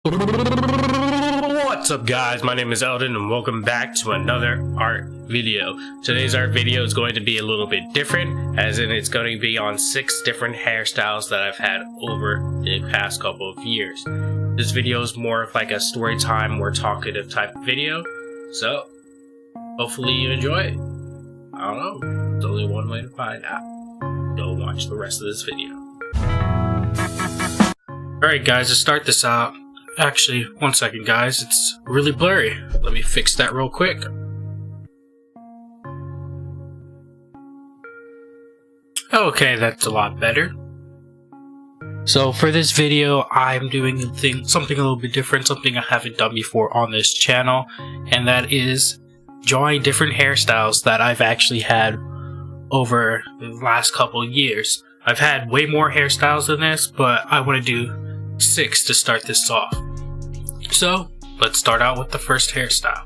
What's up guys, my name is Eldon and welcome back to another art video. Today's art video is going to be a little bit different, as in it's going to be on 6 different hairstyles that I've had over the past couple of years. This video is more of like a story time, more talkative type of video, so hopefully you enjoy it. I don't know, there's only one way to find out. Go watch the rest of this video. Alright guys, to start this out, actually, one second guys, it's really blurry. Let me fix that real quick. Okay, that's a lot better. So for this video, I'm doing something a little bit different, something I haven't done before on this channel, and that is drawing different hairstyles that I've actually had over the last couple of years. I've had way more hairstyles than this, but I want to do 6 to start this off. So let's start out with the first hairstyle.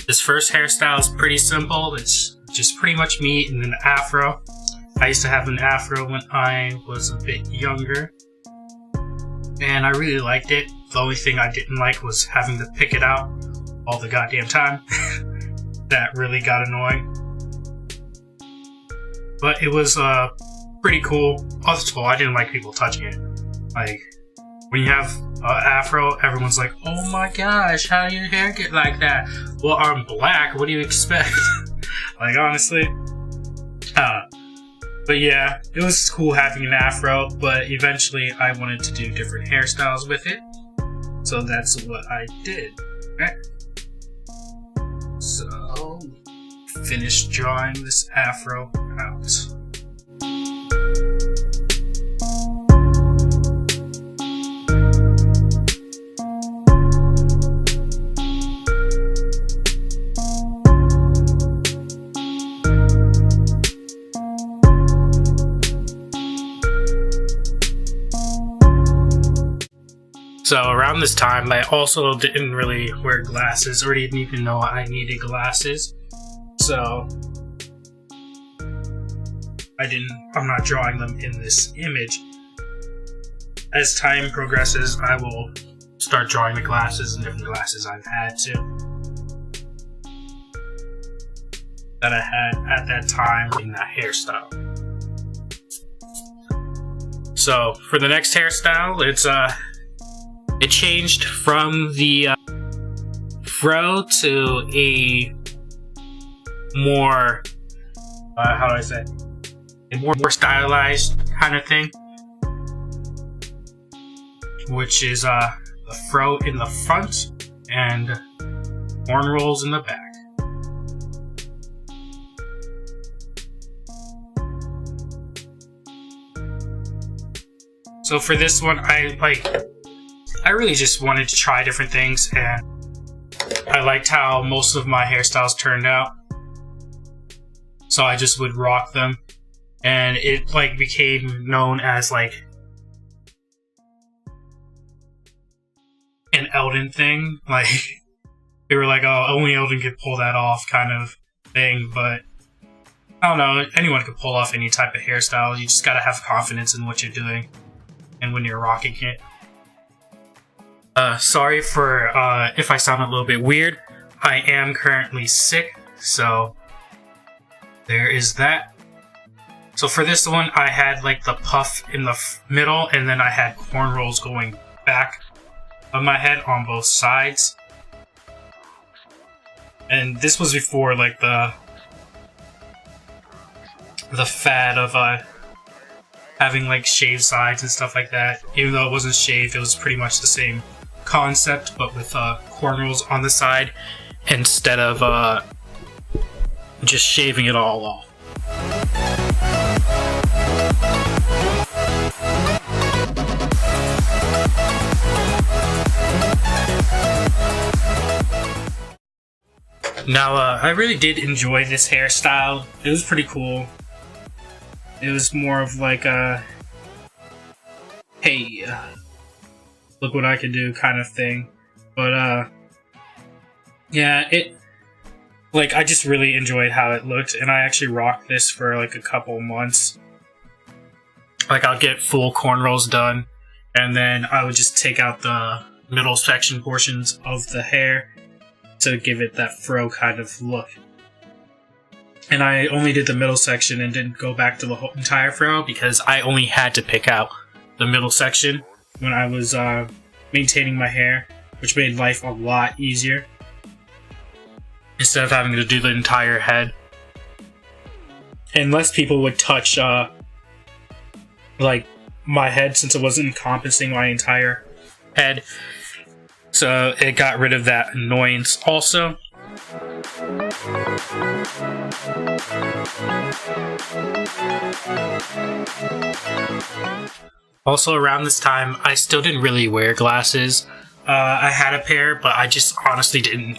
This first hairstyle is pretty simple. It's just pretty much me in an afro. I used to have an afro when I was a bit younger, and I really liked it. The only thing I didn't like was having to pick it out all the goddamn time. That really got annoying. But it was pretty cool. Also, I didn't like people touching it. Like, when you have an afro, everyone's like, oh my gosh, how do your hair get like that? Well, I'm black, what do you expect? Like, honestly. But yeah, it was cool having an afro, but eventually I wanted to do different hairstyles with it. So that's what I did. Okay. So, finish drawing this afro out. So around this time, I also didn't really wear glasses, or didn't even know I needed glasses. So I'm not drawing them in this image. As time progresses, I will start drawing the glasses and different glasses I've had to. That I had at that time in that hairstyle. So for the next hairstyle, it changed from the fro to a more, how do I say, a more stylized kind of thing, which is a fro in the front and horn rolls in the back. So for this one, I really just wanted to try different things, and I liked how most of my hairstyles turned out. So I just would rock them, and it became known as like an Eldon thing. Like, they were like, oh, only Eldon could pull that off kind of thing, but I don't know, anyone could pull off any type of hairstyle. You just gotta have confidence in what you're doing and when you're rocking it. Sorry for if I sound a little bit weird. I am currently sick, so there is that. So for this one, I had like the puff in the middle, and then I had cornrows going back of my head on both sides. And this was before like the fad of having like shaved sides and stuff like that. Even though it wasn't shaved, it was pretty much the same concept, but with cornrows on the side instead of just shaving it all off. Now, I really did enjoy this hairstyle. It was pretty cool. It was more of like a, hey, look what I can do kind of thing. But yeah, I just really enjoyed how it looked, and I actually rocked this for like a couple months. Like, I'll get full cornrows done, and then I would just take out the middle section portions of the hair to give it that fro kind of look. And I only did the middle section and didn't go back to the whole entire fro because I only had to pick out the middle section when I was maintaining my hair, which made life a lot easier instead of having to do the entire head. And less people would touch like my head since it wasn't encompassing my entire head, so it got rid of that annoyance also. Also, around this time, I still didn't really wear glasses. I had a pair, but I just honestly didn't.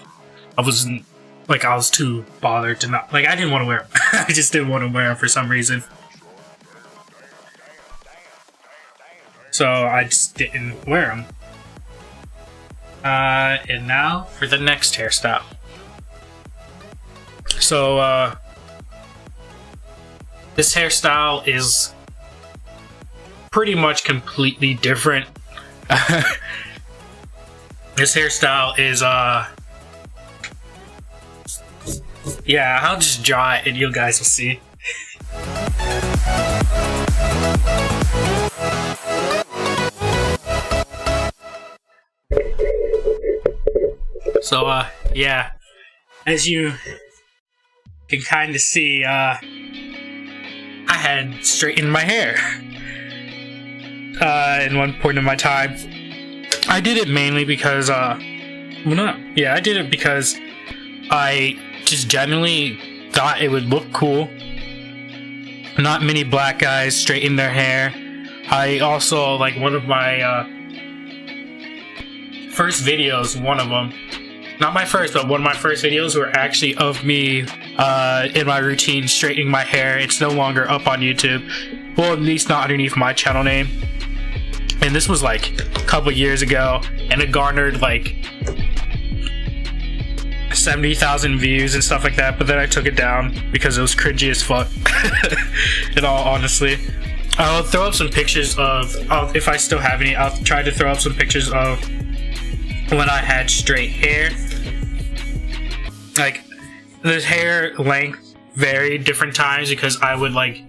I was too bothered to not. Like, I didn't want to wear them. I just didn't want to wear them for some reason. So I just didn't wear them. And now for the next hairstyle. So, this hairstyle is pretty much completely different. This hairstyle is, yeah, I'll just draw it and you guys will see. So, yeah, as you can kind of see, I had straightened my hair in one point in my time. I did it mainly because, I did it because I just genuinely thought it would look cool. Not many black guys straighten their hair. I also, like, one of my first videos, not my first, but one of my first videos were actually of me in my routine straightening my hair. It's no longer up on YouTube. Well, at least not underneath my channel name. And this was like a couple years ago, and it garnered like 70,000 views and stuff like that, but then I took it down because it was cringy as fuck. In all honesty, I'll throw up some pictures of, if I still have any, I'll try to throw up some pictures of when I had straight hair. Like, the hair length varied different times because I would like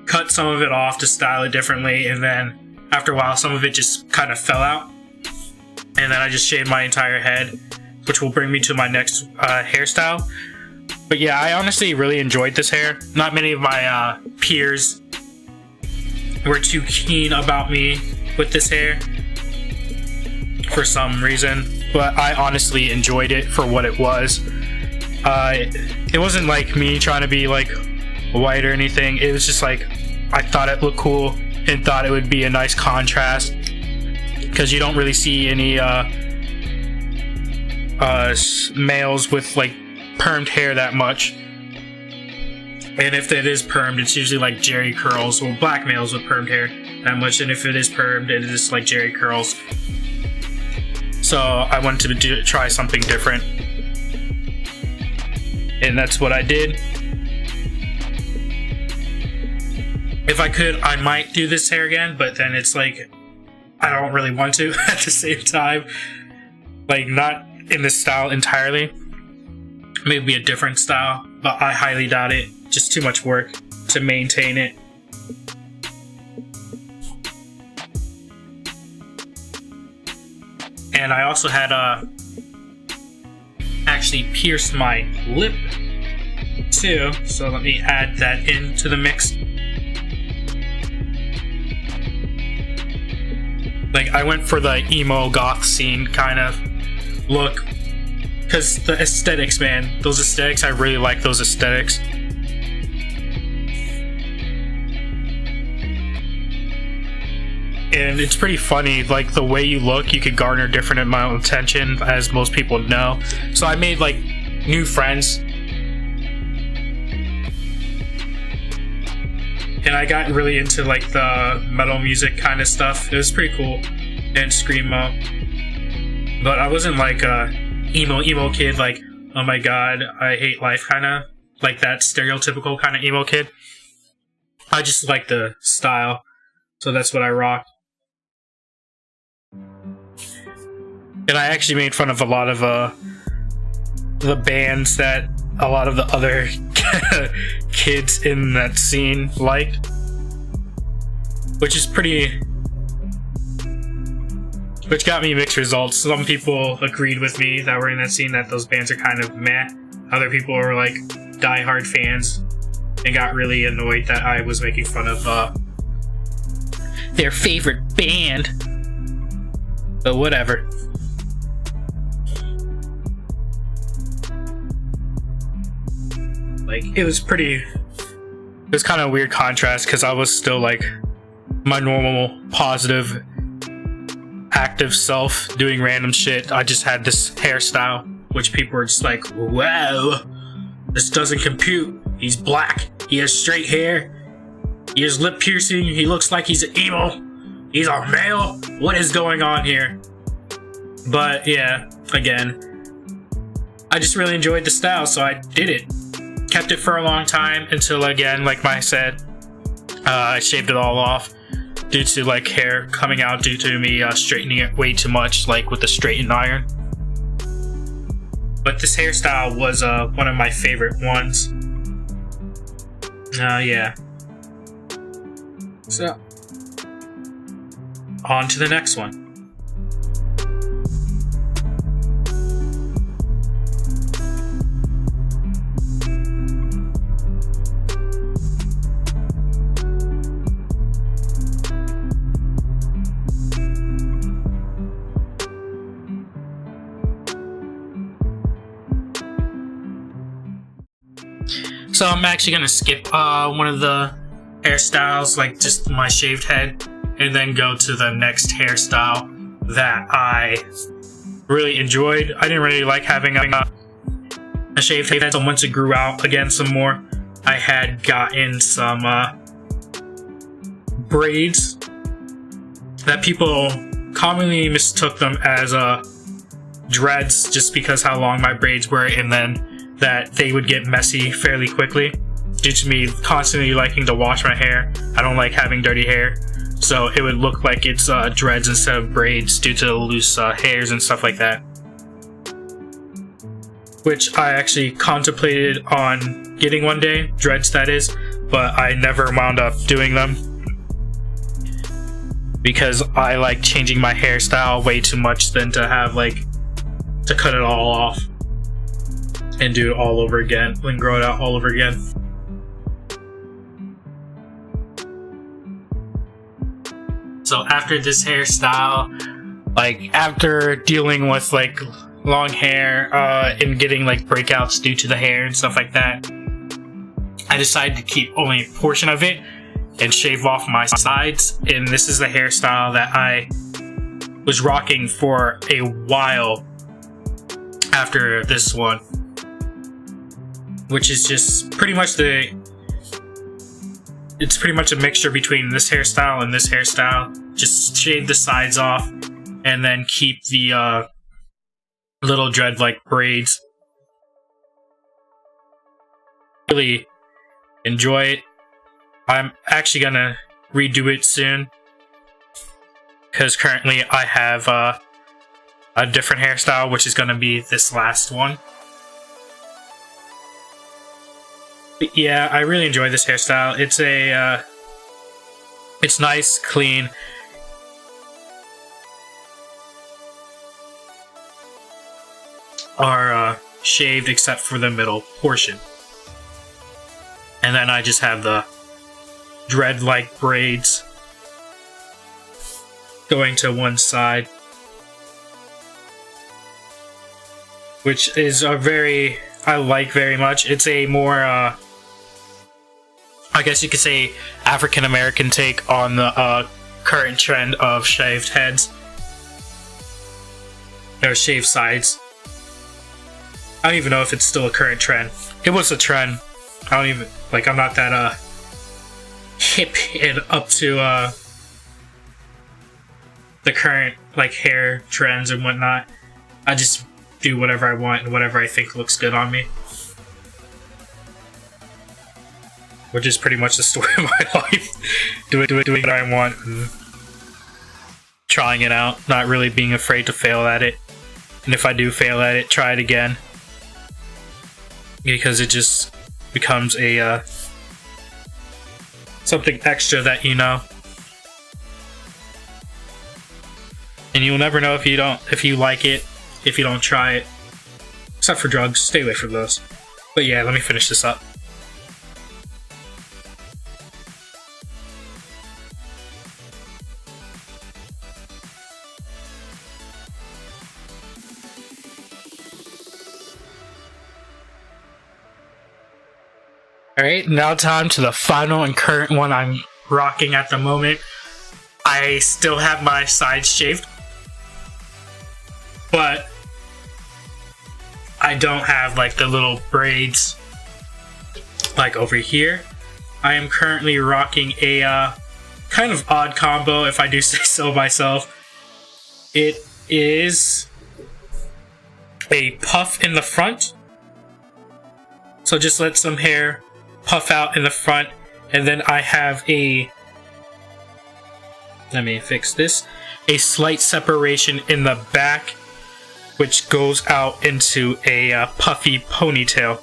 cut some of it off to style it differently, and then after a while some of it just kind of fell out, and then I just shaved my entire head, which will bring me to my next hairstyle. But yeah, I honestly really enjoyed this hair. Not many of my peers were too keen about me with this hair for some reason, but I honestly enjoyed it for what it was. It wasn't like me trying to be like white or anything. It was just like I thought it looked cool and thought it would be a nice contrast, because you don't really see any males with like permed hair that much. And if it is permed, it's usually like Jerry curls, or black males with permed hair that much. And if it is permed, it is like Jerry curls. So I wanted to try something different, and that's what I did. If I could, I might do this hair again, but then it's like I don't really want to at the same time. Like, not in this style entirely. Maybe a different style, but I highly doubt it. Just too much work to maintain it. And I also had actually pierced my lip too, so let me add that into the mix. Like, I went for the emo goth scene kind of look, because the aesthetics, man, those aesthetics, I really like those aesthetics. And it's pretty funny, like, the way you look, you could garner different amount of attention, as most people know. So I made, like, new friends. And I got really into, like, the metal music kind of stuff. It was pretty cool. And screamo. But I wasn't, like, a emo kid, like, oh my god, I hate life kind of. Like that stereotypical kind of emo kid. I just like the style, so that's what I rock. And I actually made fun of a lot of the bands that a lot of the other kids in that scene liked, which got me mixed results. Some people agreed with me that were in that scene that those bands are kind of meh. Other people were like diehard fans and got really annoyed that I was making fun of their favorite band. But whatever. Like, it was kind of a weird contrast because I was still like my normal positive active self doing random shit. I just had this hairstyle which people were just like, wow, this doesn't compute. He's black, he has straight hair, he has lip piercing, he looks like he's emo, he's a male, what is going on here? But yeah, again, I just really enjoyed the style, so I did it. Kept it for a long time until, again, like I said, I shaved it all off due to like hair coming out due to me straightening it way too much, like with the straightened iron. But this hairstyle was one of my favorite ones. Yeah. So, on to the next one. So I'm actually gonna skip one of the hairstyles, like just my shaved head, and then go to the next hairstyle that I really enjoyed. I didn't really like having a shaved head, so once it grew out again some more, I had gotten some braids that people commonly mistook them as dreads just because how long my braids were, and then that they would get messy fairly quickly due to me constantly liking to wash my hair. I don't like having dirty hair, so it would look like it's dreads instead of braids due to the loose hairs and stuff like that, which I actually contemplated on getting one day, dreads that is, but I never wound up doing them because I like changing my hairstyle way too much than to have to cut it all off and do it all over again and grow it out all over again. So after this hairstyle, after dealing with long hair and getting breakouts due to the hair and stuff like that, I decided to keep only a portion of it and shave off my sides. And this is the hairstyle that I was rocking for a while after this one, which is just pretty much it's pretty much a mixture between this hairstyle and this hairstyle. Just shave the sides off and then keep the little dread-like braids. Really enjoy it. I'm actually gonna redo it soon because currently I have a different hairstyle, which is gonna be this last one. But yeah, I really enjoy this hairstyle. It's nice, clean. Are shaved except for the middle portion. And then I just have the dread-like braids going to one side, which is I like very much. It's a more I guess you could say African American take on the current trend of shaved heads or shaved sides. I don't even know if it's still a current trend. It was a trend. I don't even I'm not that hip and up to the current hair trends and whatnot. I just do whatever I want and whatever I think looks good on me. which is pretty much the story of my life. Doing what I want, and trying it out, not really being afraid to fail at it. And if I do fail at it, try it again. Because it just becomes a something extra that you know. And you'll never know if you like it, if you don't try it. Except for drugs, stay away from those. But yeah, let me finish this up. Alright, now time to the final and current one I'm rocking at the moment. I still have my sides shaved, but I don't have like the little braids like over here. I am currently rocking a kind of odd combo, if I do say so myself. It is a puff in the front, so just let some hair puff out in the front, and then I have let me fix this, a slight separation in the back, which goes out into a puffy ponytail.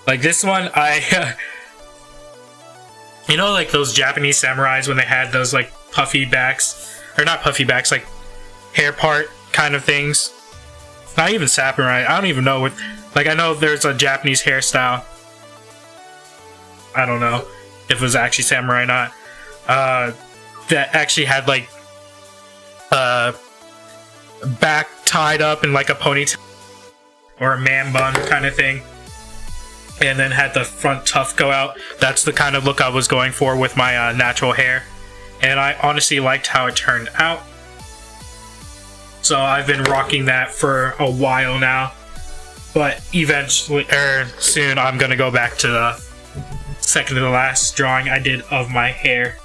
Like this one, you know, like those Japanese samurais when they had those like puffy backs, or not puffy backs, like hair part kind of things. Not even samurai, I don't even know what, like I know there's a Japanese hairstyle. I don't know if it was actually samurai or not. That actually had like back tied up in like a ponytail or a man bun kind of thing, and then had the front tuft go out. That's the kind of look I was going for with my natural hair, and I honestly liked how it turned out. So I've been rocking that for a while now, but eventually, soon, I'm gonna go back to the second to the last drawing I did of my hair,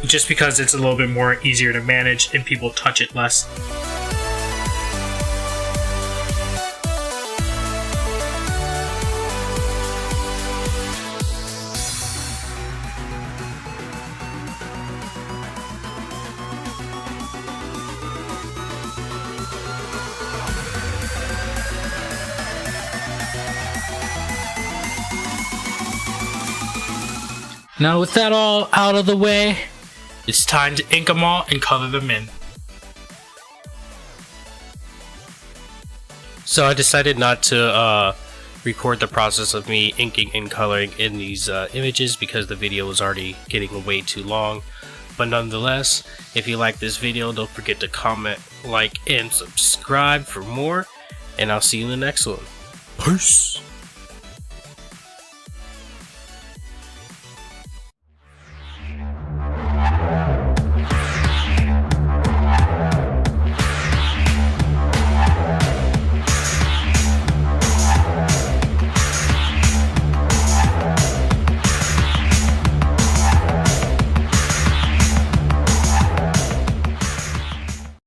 just because it's a little bit more easier to manage and people touch it less. Now with that all out of the way, it's time to ink them all and color them in. So I decided not to record the process of me inking and coloring in these images because the video was already getting way too long. But nonetheless, if you like this video, don't forget to comment, like, and subscribe for more. And I'll see you in the next one. Peace!